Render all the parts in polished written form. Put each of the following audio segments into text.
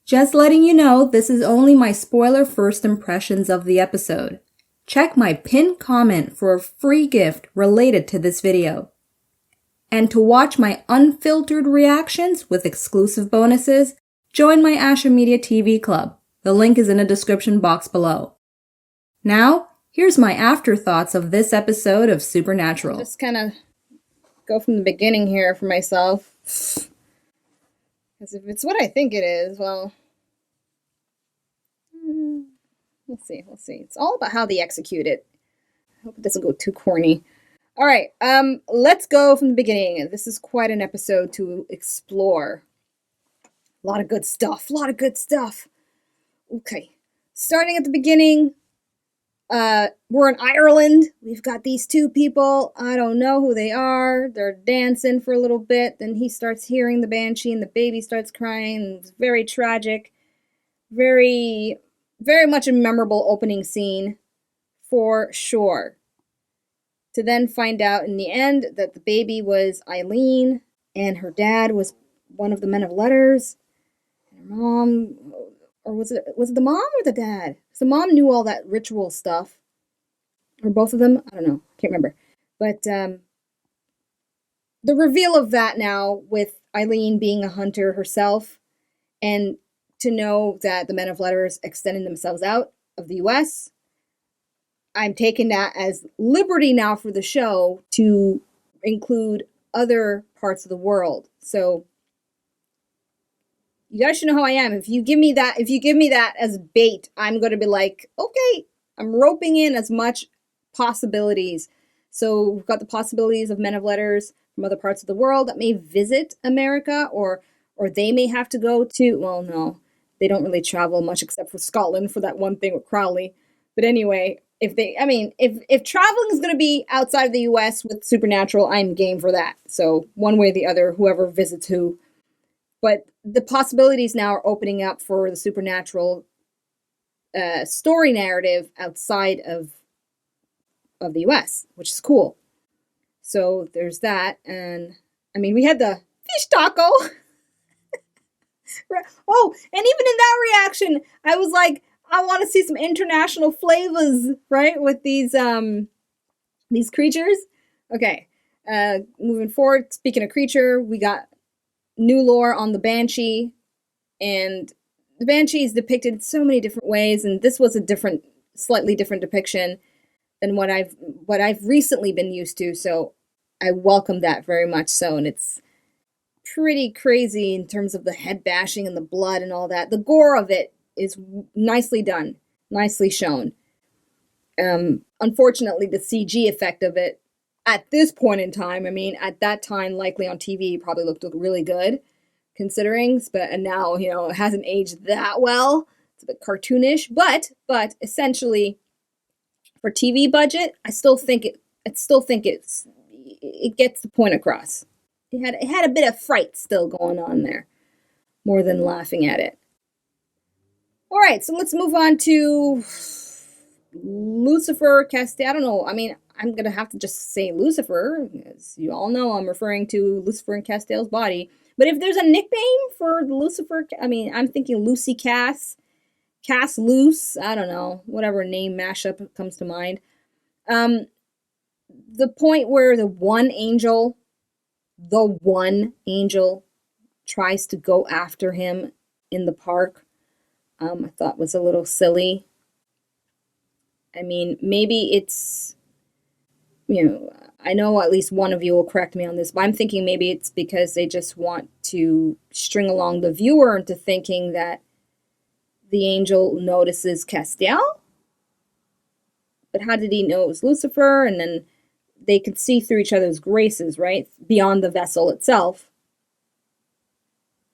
Just letting you know, this is only my spoiler first impressions of the episode. Check my pinned comment for a free gift related to this video. And to watch my unfiltered reactions with exclusive bonuses, join my Asha Media TV Club. The link is in the description box below. Now, here's my afterthoughts of this episode of Supernatural. Just kind of go from the beginning here for myself. Because if it's what I think it is, well, we'll see. It's all about how they execute it. I hope it doesn't go too corny. All right, let's go from the beginning. This is quite an episode to explore. A lot of good stuff. Okay, starting at the beginning, we're in Ireland. We've got these two people. I don't know who they are. They're dancing for a little bit. Then he starts hearing the banshee and the baby starts crying. It's very tragic. Very, very much a memorable opening scene for sure. To then find out in the end that the baby was Eileen and her dad was one of the men of letters. And her mom, or was it the mom or the dad? So mom knew all that ritual stuff. Or both of them? I don't know. Can't remember. But the reveal of that now with Eileen being a hunter herself and to know that the men of letters extending themselves out of the U.S., I'm taking that as liberty now for the show to include other parts of the world. So you guys should know how I am. If you give me that as bait, I'm going to be like, okay, I'm roping in as much possibilities. So we've got the possibilities of men of letters from other parts of the world that may visit America or they may have to go to, well, no, they don't really travel much except for Scotland for that one thing with Crowley. But anyway, if traveling is going to be outside of the U.S. with Supernatural, I'm game for that. So one way or the other, whoever visits who. But the possibilities now are opening up for the Supernatural story narrative outside of the U.S., which is cool. So there's that. And, I mean, we had the fish taco. Oh, and even in that reaction, I was like, I want to see some international flavors, right, with these creatures. Okay, moving forward, speaking of creature, we got new lore on the Banshee, and the Banshee is depicted in so many different ways, and this was a slightly different depiction than what I've recently been used to, so I welcome that very much so, and it's pretty crazy in terms of the head bashing and the blood and all that. The gore of it is nicely done, nicely shown. Unfortunately, the CG effect of it at this point in time, I mean, at that time, likely on TV, probably looked really good, considering, and now, it hasn't aged that well. It's a bit cartoonish, but essentially, for TV budget, I still think it gets the point across. It had a bit of fright still going on there, more than laughing at it. All right, so let's move on to Lucifer Castiel. I don't know. I mean, I'm going to have to just say Lucifer, as you all know I'm referring to Lucifer and Castiel's body. But if there's a nickname for Lucifer, I mean, I'm thinking Lucy Cass Luce, I don't know, whatever name mashup comes to mind. The point where the one angel tries to go after him in the park, I thought was a little silly. I mean, maybe it's, I know at least one of you will correct me on this, but I'm thinking maybe it's because they just want to string along the viewer into thinking that the angel notices Castiel. But how did he know it was Lucifer? And then they could see through each other's graces, right? Beyond the vessel itself.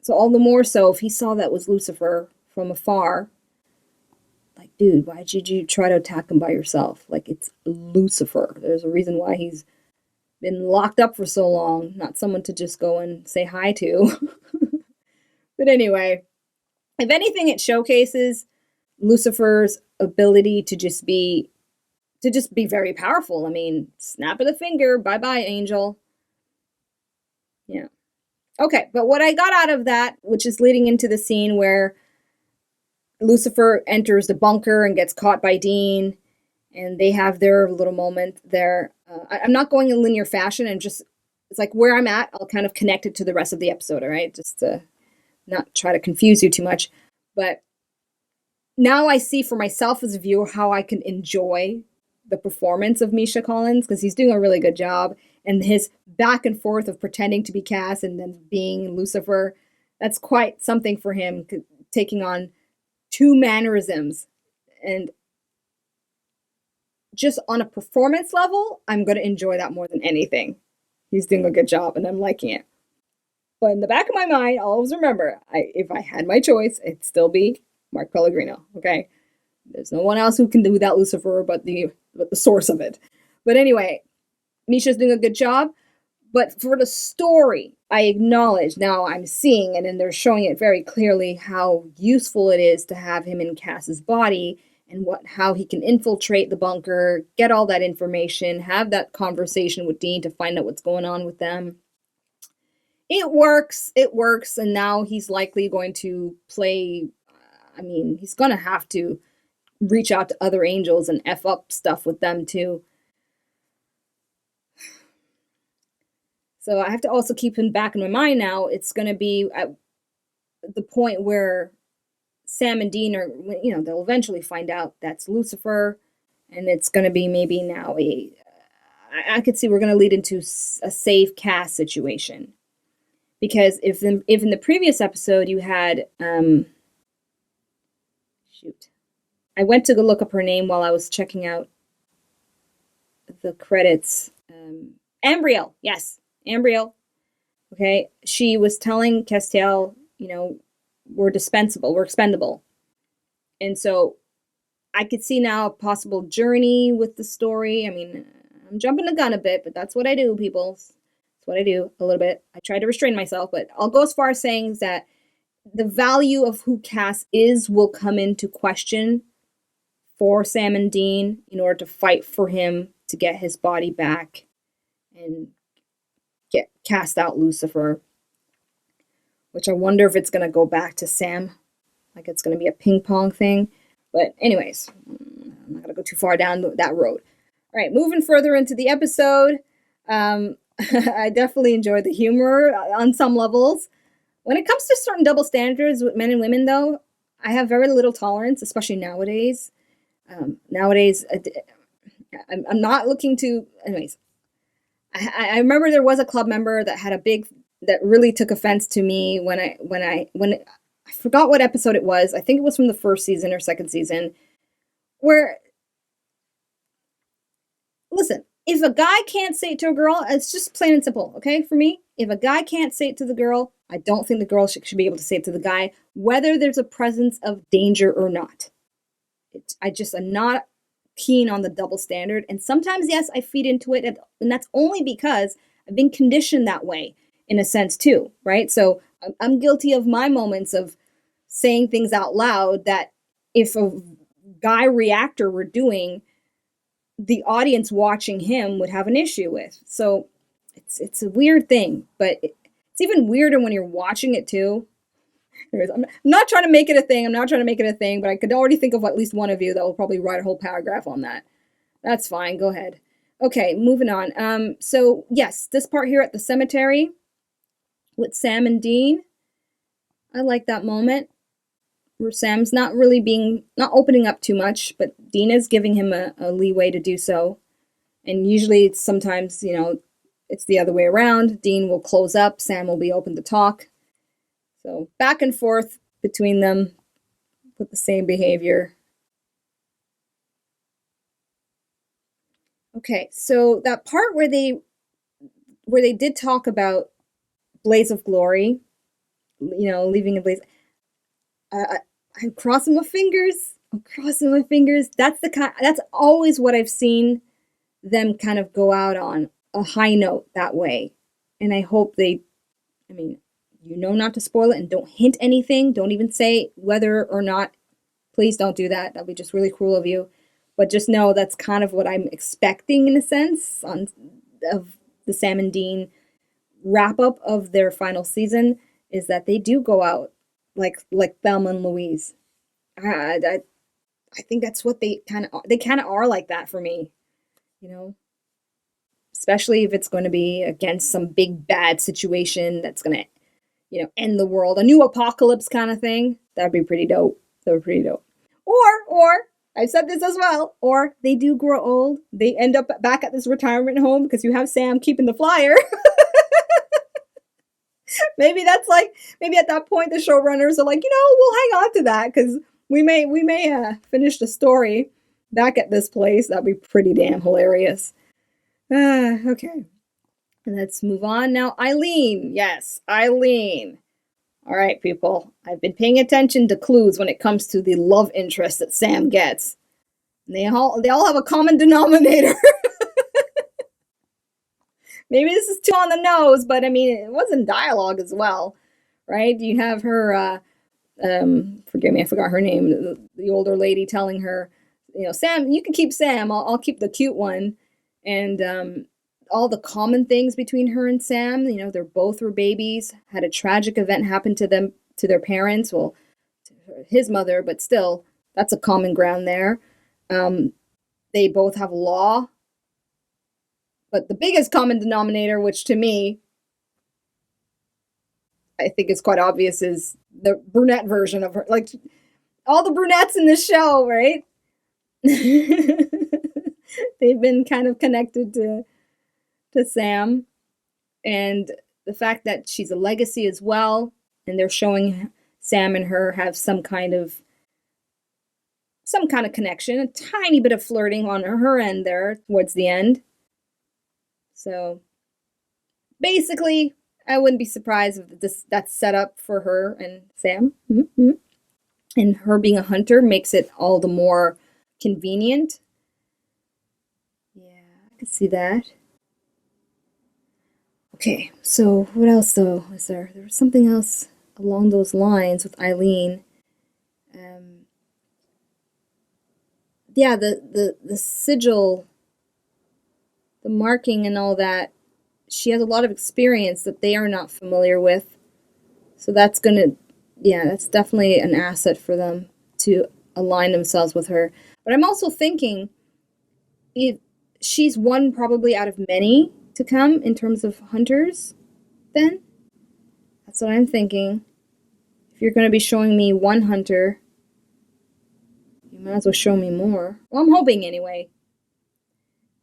So all the more so if he saw that was Lucifer from afar, like, dude, why did you try to attack him by yourself? Like, it's Lucifer. There's a reason why he's been locked up for so long. Not someone to just go and say hi to. But anyway, if anything, it showcases Lucifer's ability to just be very powerful. I mean, snap of the finger, bye-bye, angel. Yeah. Okay, but what I got out of that, which is leading into the scene where Lucifer enters the bunker and gets caught by Dean, and they have their little moment there. I'm not going in linear fashion, and just it's like where I'm at, I'll kind of connect it to the rest of the episode, all right? Just to not try to confuse you too much. But now I see for myself as a viewer how I can enjoy the performance of Misha Collins, because he's doing a really good job. And his back and forth of pretending to be Cass and then being Lucifer, that's quite something for him, taking on two mannerisms. And just on a performance level, I'm going to enjoy that more than anything. He's doing a good job and I'm liking it. But in the back of my mind, I'll always remember, if I had my choice, it'd still be Mark Pellegrino, okay? There's no one else who can do that Lucifer but the source of it. But anyway, Misha's doing a good job. But for the story, I acknowledge now I'm seeing, and then they're showing it very clearly, how useful it is to have him in Cass's body, and how he can infiltrate the bunker, get all that information, have that conversation with Dean to find out what's going on with them. It works, and now he's likely going to play, he's going to have to reach out to other angels and F up stuff with them too. So I have to also keep him back in my mind now. It's going to be at the point where Sam and Dean are, they'll eventually find out that's Lucifer, and it's going to be maybe now I could see we're going to lead into a save Cass situation. Because if in the previous episode you had, I went to go look up her name while I was checking out the credits. Ambriel, yes, Ambriel. Okay, she was telling Castiel, we're dispensable, we're expendable. And so I could see now a possible journey with the story. I'm jumping the gun a bit, but that's what I do, people. That's what I do a little bit. I try to restrain myself, but I'll go as far as saying that the value of who Cass is will come into question for Sam and Dean in order to fight for him to get his body back and cast out Lucifer. Which I wonder if it's going to go back to Sam. Like it's going to be a ping pong thing. But anyways, I'm not going to go too far down that road. All right, moving further into the episode. I definitely enjoyed the humor on some levels. When it comes to certain double standards with men and women, though, I have very little tolerance, especially nowadays. I'm not looking to... Anyways, I remember there was a club member that had that really took offense to me when I forgot what episode it was. I think it was from the first season or second season, where, listen, if a guy can't say it to a girl, it's just plain and simple, okay, for me. If a guy can't say it to the girl, I don't think the girl should be able to say it to the guy, whether there's a presence of danger or not. I'm not keen on the double standard. And sometimes, yes, I feed into it, and that's only because I've been conditioned that way, in a sense, too, right? So I'm guilty of my moments of saying things out loud that if a guy reactor were doing, the audience watching him would have an issue with. So it's a weird thing, but it's even weirder when you're watching it too. Anyways, I'm not trying to make it a thing, but I could already think of at least one of you that will probably write a whole paragraph on that. That's fine. Go ahead. Okay, moving on. So yes, this part here at the cemetery with Sam and Dean, I like that moment where Sam's not opening up too much, but Dean is giving him a leeway to do so. And usually it's sometimes, it's the other way around. Dean will close up, Sam will be open to talk. So back and forth between them with the same behavior. Okay, so that part where they did talk about Blaze of Glory, leaving a blaze. I'm crossing my fingers. That's always what I've seen them kind of go out on, a high note that way. And I hope not to spoil it and don't hint anything. Don't even say whether or not. Please don't do that. That'd be just really cruel of you. But just know that's kind of what I'm expecting in a sense of the Sam and Dean wrap up of their final season, is that they do go out like Thelma and Louise. I think that's what they kind of are like that for me, you know, especially if it's going to be against some big bad situation that's going to, end the world, a new apocalypse kind of thing. That'd be pretty dope. That would be pretty dope. Or I've said this as well. Or they do grow old. They end up back at this retirement home because you have Sam keeping the flyer. Maybe that's like, maybe at that point the showrunners are like, we'll hang on to that because we may finish the story back at this place. That'd be pretty damn hilarious. Okay. Let's move on now. Eileen. Yes, Eileen. All right, people. I've been paying attention to clues when it comes to the love interest that Sam gets. And they all have a common denominator. Maybe this is too on the nose, but I mean, it was in dialogue as well, right? You have her, forgive me, I forgot her name, the older lady telling her, Sam, you can keep Sam, I'll keep the cute one. And all the common things between her and Sam, they're both were babies, had a tragic event happen to them, to their parents, well, to his mother, but still, that's a common ground there. They both have law. But the biggest common denominator, which to me, I think is quite obvious, is the brunette version of her. Like, all the brunettes in this show, right? They've been kind of connected to Sam. And the fact that she's a legacy as well, and they're showing Sam and her have some kind of connection, a tiny bit of flirting on her end there towards the end. So basically, I wouldn't be surprised if that's set up for her and Sam. Mm-hmm. And her being a hunter makes it all the more convenient. Yeah, I could see that. Okay, so what else though was there? There was something else along those lines with Eileen. Yeah, the sigil, the marking and all that, she has a lot of experience that they are not familiar with. So that's that's definitely an asset for them to align themselves with her. But I'm also thinking if she's one probably out of many to come in terms of hunters, then. That's what I'm thinking. If you're going to be showing me one hunter, you might as well show me more. Well, I'm hoping anyway.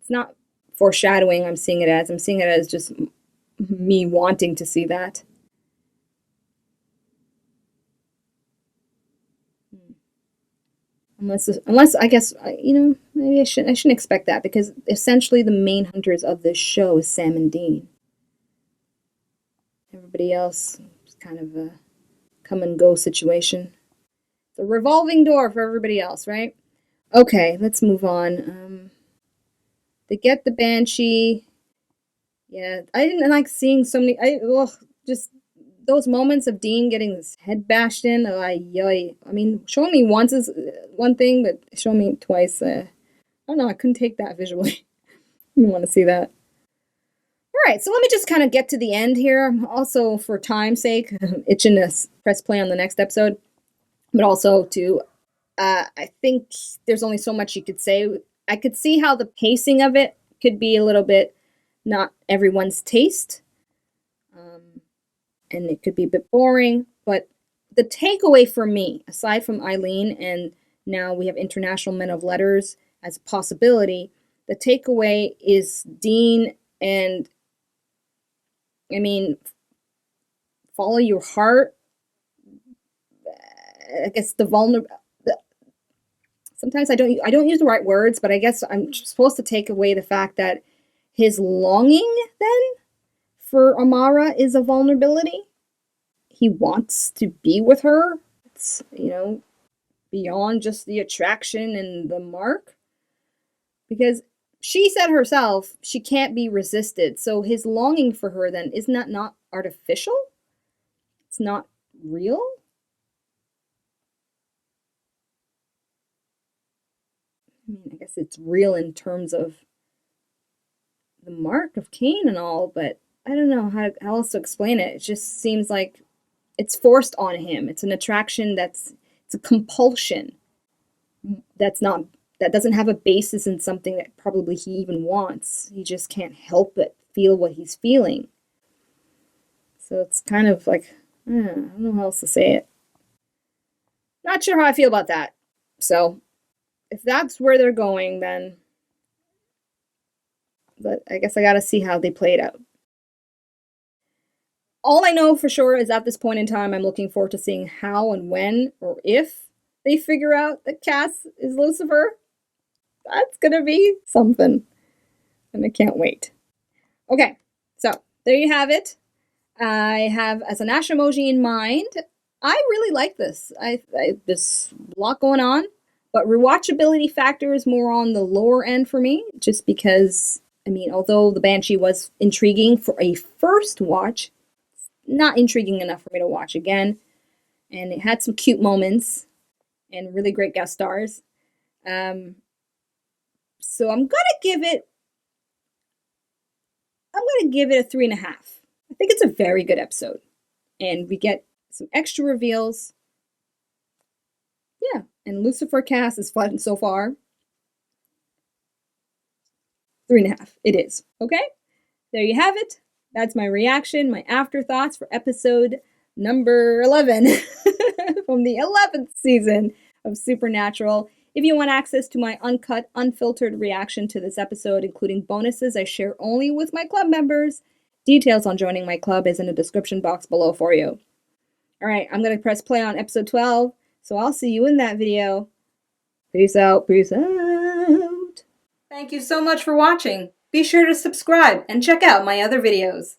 It's not foreshadowing I'm seeing it as. I'm seeing it as just me wanting to see that. Unless I guess, maybe I shouldn't expect that because essentially the main hunters of this show is Sam and Dean. Everybody else is kind of a come and go situation. It's a revolving door for everybody else, right? Okay, let's move on. They get the Banshee. Yeah, I didn't like seeing so many. Just those moments of Dean getting his head bashed in. I mean, showing me once is one thing, but showing me twice, I don't know. I couldn't take that visually. I didn't want to see that. All right, so let me just kind of get to the end here. Also, for time's sake, I'm itching to press play on the next episode, but also to, I think there's only so much you could say. I could see how the pacing of it could be a little bit not everyone's taste, and it could be a bit boring. But the takeaway for me, aside from Eileen, and now we have International Men of Letters as a possibility, the takeaway is Dean and, I mean, follow your heart. I guess sometimes I don't use the right words, but I guess I'm supposed to take away the fact that his longing then for Amara is a vulnerability. He wants to be with her. It's, beyond just the attraction and the mark. Because she said herself she can't be resisted. So his longing for her then, isn't that not artificial? It's not real? I mean, I guess it's real in terms of the mark of Cain and all, but I don't know how else to explain it. It just seems like it's forced on him. It's an attraction that's It's a compulsion that doesn't have a basis in something that probably he even wants. He just can't help but feel what he's feeling. So it's kind of like, I don't know how else to say it. Not sure how I feel about that. So if that's where they're going, then but I guess I gotta see how they play it out. All I know for sure is at this point in time, I'm looking forward to seeing how and when or if they figure out that Cass is Lucifer. That's gonna be something. And I can't wait. Okay, so there you have it. I have as an Ashamoji in mind. I really like this. There's a lot going on, but rewatchability factor is more on the lower end for me, just because, I mean, although the Banshee was intriguing for a first watch, it's not intriguing enough for me to watch again. And it had some cute moments and really great guest stars. So I'm gonna give it a 3.5. I think it's a very good episode. And we get some extra reveals. Yeah, and Lucifer Cass is fun so far. 3.5. It is. Okay? There you have it. That's my reaction, my afterthoughts for episode number 11 from the 11th season of Supernatural. If you want access to my uncut, unfiltered reaction to this episode, including bonuses I share only with my club members, details on joining my club is in the description box below for you. All right, I'm going to press play on episode 12, so I'll see you in that video. Peace out, peace out. Thank you so much for watching. Be sure to subscribe and check out my other videos.